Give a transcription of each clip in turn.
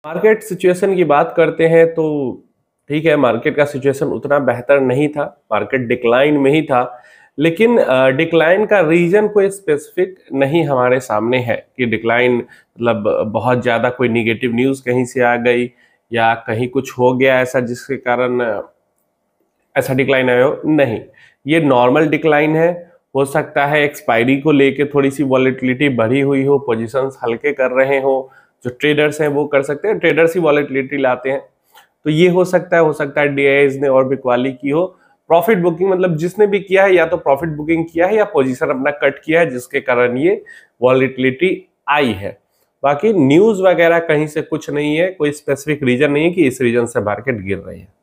Market situation की बात करते हैं तो ठीक है, मार्केट का सिचुएशन उतना बेहतर नहीं था, मार्केट डिक्लाइन में ही था। लेकिन डिक्लाइन का रीजन कोई स्पेसिफिक नहीं हमारे सामने है कि डिक्लाइन मतलब बहुत ज़्यादा कोई निगेटिव न्यूज़ कहीं से आ गई या कहीं कुछ हो गया ऐसा जिसके कारण ऐसा डिक्लाइन आया हो, नहीं। ये नॉर्मल डिक्लाइन है। हो सकता है एक्सपायरी को लेके थोड़ी सी वॉलेटिलिटी बढ़ी हुई हो, पोजीशंस हल्के कर रहे हो, जो ट्रेडर्स हैं वो कर सकते हैं, ट्रेडर्स ही वॉलेटिलिटी लाते हैं, तो ये हो सकता है डीआईएस ने और बिकवाली की हो। प्रॉफिट बुकिंग मतलब जिसने भी किया है या तो प्रॉफिट बुकिंग किया है या पोजीशन अपना कट किया है, जिसके कारण ये वॉलेटिलिटी आई है। बाकी न्यूज वगैरह कहीं से कुछ नहीं है, कोई स्पेसिफिक रीजन नहीं है कि इस रीजन से मार्केट गिर रही है।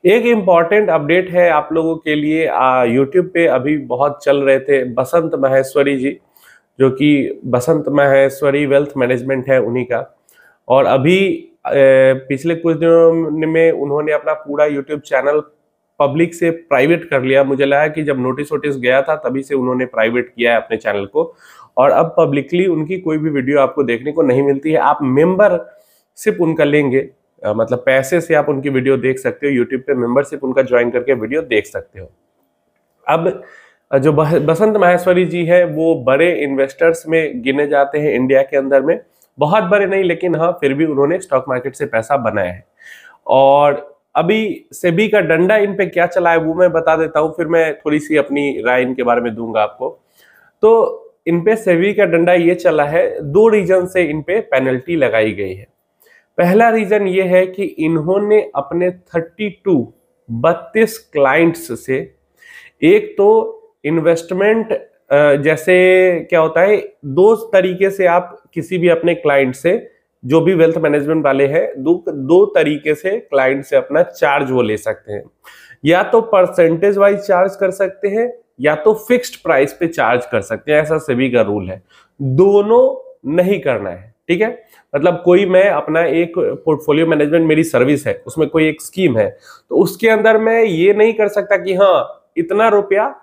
एक इम्पॉर्टेंट अपडेट है आप लोगों के लिए, यूट्यूब पे अभी बहुत चल रहे थे बसंत माहेश्वरी जी, जो कि बसंत माहेश्वरी वेल्थ मैनेजमेंट है उन्हीं का। और अभी पिछले कुछ दिनों में उन्होंने अपना पूरा यूट्यूब चैनल पब्लिक से प्राइवेट कर लिया। मुझे लगा कि जब नोटिस गया था तभी से उन्होंने प्राइवेट किया है अपने चैनल को, और अब पब्लिकली उनकी कोई भी वीडियो आपको देखने को नहीं मिलती है। आप मेंबरशिप उनका लेंगे, मतलब पैसे से आप उनकी वीडियो देख सकते हो, यूट्यूब पे मेंबरशिप उनका ज्वाइन करके वीडियो देख सकते हो। अब जो बसंत माहेश्वरी जी है वो बड़े इन्वेस्टर्स में गिने जाते हैं इंडिया के अंदर में, बहुत बड़े नहीं लेकिन हाँ फिर भी उन्होंने स्टॉक मार्केट से पैसा बनाया है। और अभी सेबी का डंडा इन पे क्या चला है वो मैं बता देता हूँ, फिर मैं थोड़ी सी अपनी राय इनके बारे में दूंगा आपको। तो इन पे सेबी का डंडा ये चला है, दो रीजन से इन पे पेनल्टी लगाई गई है। पहला रीजन ये है कि इन्होंने अपने 32 क्लाइंट्स से, एक तो इन्वेस्टमेंट जैसे क्या होता है, दो तरीके से आप किसी भी अपने क्लाइंट से, जो भी वेल्थ मैनेजमेंट वाले हैं, दो तरीके से क्लाइंट से अपना चार्ज वो ले सकते हैं। या तो परसेंटेज वाइज चार्ज कर सकते हैं या तो फिक्स्ड प्राइस पे चार्ज कर सकते हैं, ऐसा सेबी का रूल है। दोनों नहीं करना है, ठीक है। मतलब कोई मैं अपना एक पोर्टफोलियो मैनेजमेंट मेरी सर्विस है, उसमें कोई एक स्कीम है, तो उसके अंदर मैं ये नहीं कर सकता कि हाँ इतना रुपया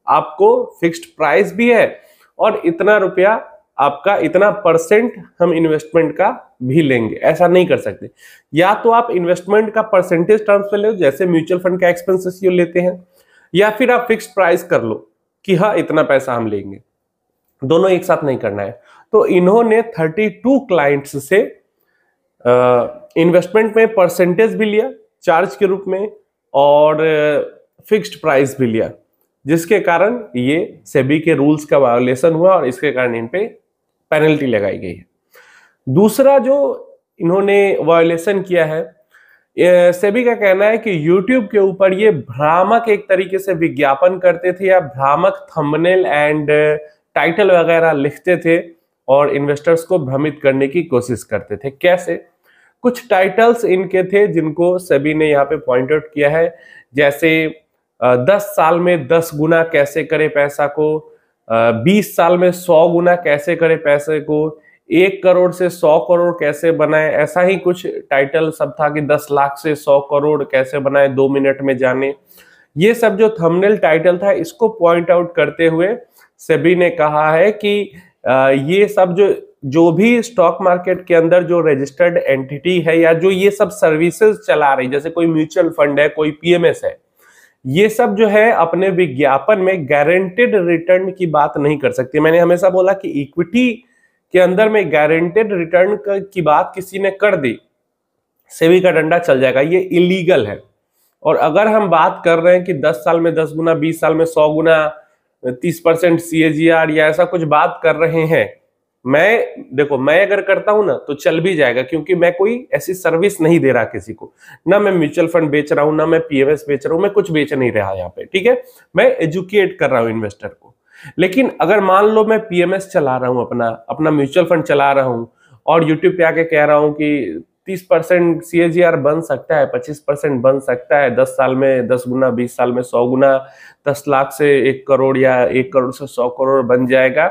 आपको फिक्स्ड प्राइस भी है और इतना रुपया आपका इतना परसेंट हम इन्वेस्टमेंट का भी लेंगे, ऐसा नहीं कर सकते। या तो आप इन्वेस्टमेंट का परसेंटेज टर्म्स पे ले, जैसे म्यूचुअल फंड का एक्सपेंसेस लेते हैं, या फिर आप फिक्स्ड प्राइस कर लो कि हाँ इतना पैसा हम लेंगे, दोनों एक साथ नहीं करना है। तो इन्होंने 32 क्लाइंट्स से इन्वेस्टमेंट में परसेंटेज भी लिया चार्ज के रूप में और फिक्स्ड प्राइस भी लिया, जिसके कारण ये सेबी के रूल्स का वायोलेशन हुआ और इसके कारण इन पे पेनल्टी लगाई गई है। दूसरा जो इन्होंने वायोलेशन किया है, सेबी का कहना है कि यूट्यूब के ऊपर ये भ्रामक एक तरीके से विज्ञापन करते थे या भ्रामक थंबनेल एंड टाइटल वगैरह लिखते थे और इन्वेस्टर्स को भ्रमित करने की कोशिश करते थे। कैसे? कुछ टाइटल्स इनके थे जिनको सेबी ने यहाँ पे पॉइंट आउट किया है, जैसे 10 साल में 10 गुना कैसे करे पैसा को, 20 साल में 100 गुना कैसे करे पैसे को, 1 करोड़ से 100 करोड़ कैसे बनाए, ऐसा ही कुछ टाइटल सब था कि 10 लाख से 100 करोड़ कैसे बनाए 2 मिनट में जाने। ये सब जो थंबनेल टाइटल था, इसको पॉइंट आउट करते हुए सेबी ने कहा है कि ये सब जो भी स्टॉक मार्केट के अंदर जो रजिस्टर्ड एंटिटी है या जो ये सब सर्विसेज चला रही, जैसे कोई म्यूचुअल फंड है, कोई पीएमएस है, ये सब जो है अपने विज्ञापन में गारंटेड रिटर्न की बात नहीं कर सकती। मैंने हमेशा बोला कि इक्विटी के अंदर में गारंटेड रिटर्न की बात किसी ने कर दी, सेबी का डंडा चल जाएगा, ये इलीगल है। और अगर हम बात कर रहे हैं कि 10 साल में 10 गुना, 20 साल में 100 गुना, 30% CAGR या ऐसा कुछ बात कर रहे हैं, मैं अगर करता हूं ना तो चल भी जाएगा, क्योंकि मैं कोई ऐसी सर्विस नहीं दे रहा किसी को, ना मैं म्यूचुअल फंड बेच रहा हूं, ना मैं पीएमएस बेच रहा हूं, मैं कुछ बेच नहीं रहा यहाँ पे, ठीक है। मैं एजुकेट कर रहा हूं इन्वेस्टर को। लेकिन अगर मान लो मैं पीएमएस चला रहा हूं, अपना म्यूचुअल फंड चला रहा हूं और यूट्यूब पे आके कह रहा हूं कि 30% CAGR बन सकता है, 25% बन सकता है, 10 साल में 10 गुना, 20 साल में 100 गुना, 10 लाख से 1 करोड़ या 1 करोड़ से 100 करोड़ बन जाएगा,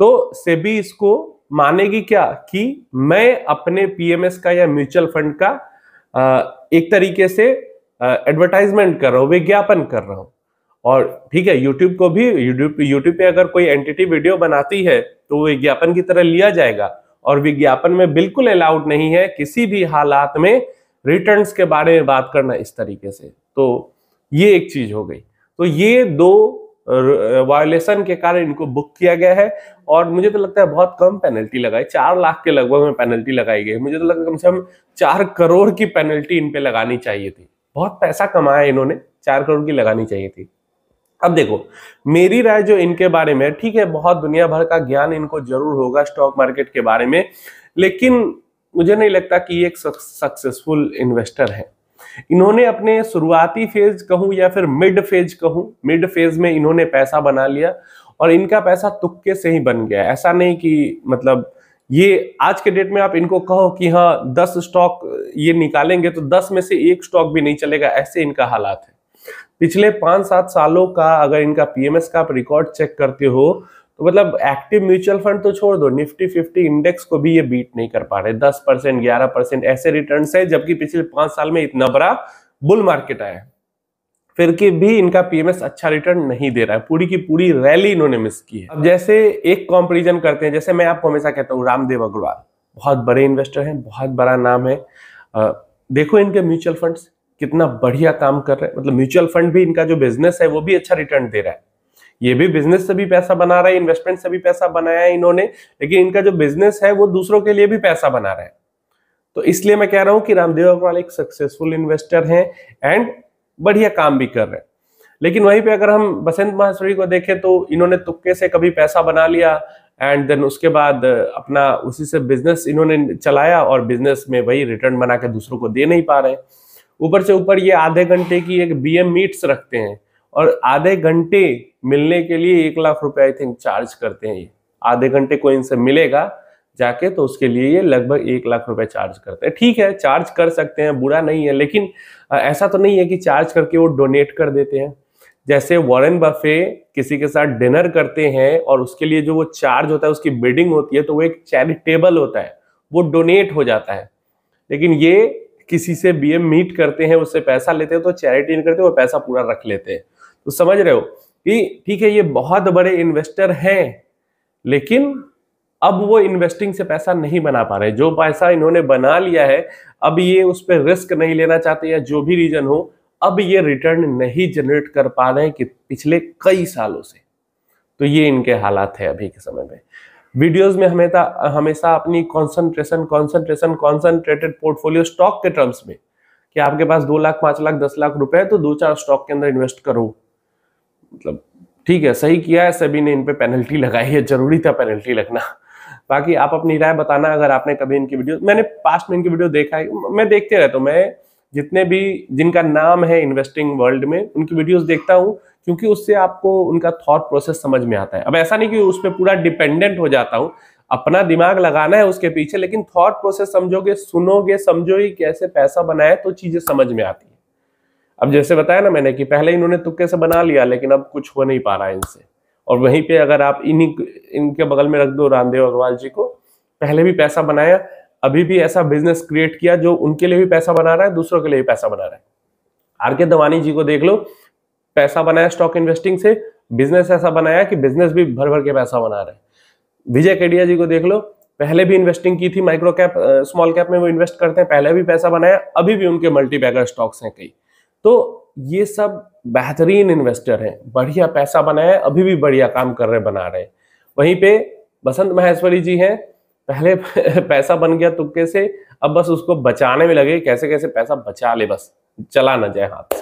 तो सेबी इसको मानेगी क्या कि मैं अपने पीएमएस का या म्यूचुअल फंड का एक तरीके से एडवर्टाइजमेंट कर रहा हूं, विज्ञापन कर रहा हूं। और ठीक है, यूट्यूब को भी, यूट्यूब पे अगर कोई एंटिटी वीडियो बनाती है तो वो विज्ञापन की तरह लिया जाएगा और विज्ञापन में बिल्कुल अलाउड नहीं है किसी भी हालात में रिटर्न्स के बारे में बात करना इस तरीके से। तो ये एक चीज हो गई। तो ये दो वायोलेशन के कारण इनको बुक किया गया है और मुझे तो लगता है बहुत कम पेनल्टी लगाई, 4 लाख के लगभग में पेनल्टी लगाई गई। मुझे तो लगता है कम से कम 4 करोड़ की पेनल्टी इन पे लगानी चाहिए थी। बहुत पैसा कमाया इन्होंने, 4 करोड़ की लगानी चाहिए थी। अब देखो मेरी राय जो इनके बारे में, ठीक है बहुत दुनिया भर का ज्ञान इनको जरूर होगा स्टॉक मार्केट के बारे में, लेकिन मुझे नहीं लगता कि ये एक सक्सेसफुल इन्वेस्टर है। इन्होंने अपने शुरुआती फेज कहूं या फिर मिड फेज कहूं, मिड फेज में इन्होंने पैसा बना लिया और इनका पैसा तुक्के से ही बन गया। ऐसा नहीं कि मतलब ये आज के डेट में आप इनको कहो कि हाँ 10 स्टॉक ये निकालेंगे तो 10 में से 1 स्टॉक भी नहीं चलेगा, ऐसे इनका हालात है। पिछले 5-7 सालों का अगर इनका पीएमएस का आप रिकॉर्ड चेक करते हो तो मतलब एक्टिव म्यूचुअल फंड तो छोड़ दो, निफ्टी 50 इंडेक्स को भी ये बीट नहीं कर पा रहे। 10% 11% ऐसे रिटर्न है, जबकि पिछले 5 साल में इतना बड़ा बुल मार्केट आया फिर कि भी इनका पीएमएस अच्छा रिटर्न नहीं दे रहा है। पूरी की पूरी रैली इन्होंने मिस की है। अब जैसे एक कंपैरिजन करते हैं, जैसे मैं आपको हमेशा कहता हूँ रामदेव अग्रवाल बहुत बड़े इन्वेस्टर हैं, बहुत बड़ा नाम है। देखो इनके म्यूचुअल फंड्स कितना बढ़िया काम कर रहे हैं। मतलब म्यूचुअल फंड भी इनका जो बिजनेस है वो भी अच्छा रिटर्न दे रहा है। ये भी बिजनेस से भी पैसा बना रहा है, इन्वेस्टमेंट से भी पैसा बनाया है इन्होंने, लेकिन इनका जो बिजनेस है वो दूसरों के लिए भी पैसा बना रहा है। तो इसलिए मैं कह रहा हूं कि रामदेव अग्रवाल एक सक्सेसफुल इन्वेस्टर हैं एंड बढ़िया काम भी कर रहे हैं। लेकिन वहीं पे अगर हम बसंत माहेश्वरी को देखें तो इन्होंने तुक्के से कभी पैसा बना लिया एंड देन उसके बाद अपना उसी से बिजनेस इन्होंने चलाया और बिजनेस में वही रिटर्न बना के दूसरों को दे नहीं पा रहे। ऊपर से ऊपर ये आधे घंटे की एक बीएम मीट्स रखते हैं और आधे घंटे मिलने के लिए 1 लाख रुपए आई थिंक चार्ज करते हैं। ये आधे घंटे को इनसे मिलेगा जाके तो उसके लिए ये लगभग 1 लाख रुपए चार्ज करते हैं। ठीक है चार्ज कर सकते हैं, बुरा नहीं है, लेकिन ऐसा तो नहीं है कि चार्ज करके वो डोनेट कर देते हैं। जैसे वॉरेन बफे किसी के साथ डिनर करते हैं और उसके लिए जो वो चार्ज होता है उसकी बिडिंग होती है तो वो एक चैरिटेबल होता है, वो डोनेट हो जाता है। लेकिन ये किसी से बीएम मीट करते हैं, उससे पैसा लेते हैं तो चैरिटी नहीं करते, वो पैसा पूरा रख लेते हैं। तो समझ रहे हो कि ठीक है ये बहुत बड़े इन्वेस्टर हैं, लेकिन अब वो इन्वेस्टिंग से पैसा नहीं बना पा रहे। जो पैसा इन्होंने बना लिया है अब ये उस पर रिस्क नहीं लेना चाहते या जो भी रीजन हो, अब ये रिटर्न नहीं जनरेट कर पा रहे हैं कि पिछले कई सालों से। तो ये इनके हालात है अभी के समय में। वीडियोस में हमेशा अपनी कॉन्सेंट्रेटेड पोर्टफोलियो स्टॉक के टर्म्स में कि आपके पास 2 लाख 5 लाख 10 लाख रुपए है तो 2-4 स्टॉक के अंदर इन्वेस्ट करो। मतलब ठीक है सही किया है, सभी ने इन पे पेनल्टी लगाई है, जरूरी था पेनल्टी लगना। बाकी आप अपनी राय बताना अगर आपने कभी इनकी वीडियो, मैंने पास्ट में इनकी वीडियो देखा है, मैं देखते रहता हूँ। मैं जितने भी जिनका नाम है इन्वेस्टिंग वर्ल्ड में उनकी वीडियोस देखता हूँ क्योंकि उससे आपको उनका थॉट प्रोसेस समझ में आता है। अब ऐसा नहीं कि उस पर पूरा डिपेंडेंट हो जाता हूँ, अपना दिमाग लगाना है उसके पीछे, लेकिन थॉट प्रोसेस समझोगे, सुनोगे, समझोगे कैसे पैसा बनाए तो चीजें समझ में आती है। अब जैसे बताया ना मैंने कि पहले इन्होंने तुक्के से बना लिया लेकिन अब कुछ हो नहीं पा रहा है इनसे। और वहीं पे अगर आप इनके बगल में रख दो रामदेव अग्रवाल जी को, पहले भी पैसा बनाया, अभी भी ऐसा बिजनेस क्रिएट किया जो उनके लिए भी पैसा बना रहा है, दूसरों के लिए भी पैसा बना रहा है। आर.के. दवानी जी को देख लो, पैसा बनाया स्टॉक इन्वेस्टिंग से, बिजनेस ऐसा बनाया कि बिजनेस भी भर भर के पैसा बना रहे हैं। विजय केडिया जी को देख लो, पहले भी इन्वेस्टिंग की थी, माइक्रो कैप स्मॉल कैप में वो इन्वेस्ट करते हैं, पहले भी पैसा बनाया, अभी भी उनके मल्टी बैगर स्टॉक्स हैं कई। तो ये सब बेहतरीन इन्वेस्टर हैं, बढ़िया पैसा बनाया, अभी भी बढ़िया काम कर रहे बना रहे। वहीं पे बसंत माहेश्वरी जी हैं, पहले पैसा बन गया तुक्के से, अब बस उसको बचाने में लगे, कैसे कैसे पैसा बचा ले, बस चला ना जाए हाथ से।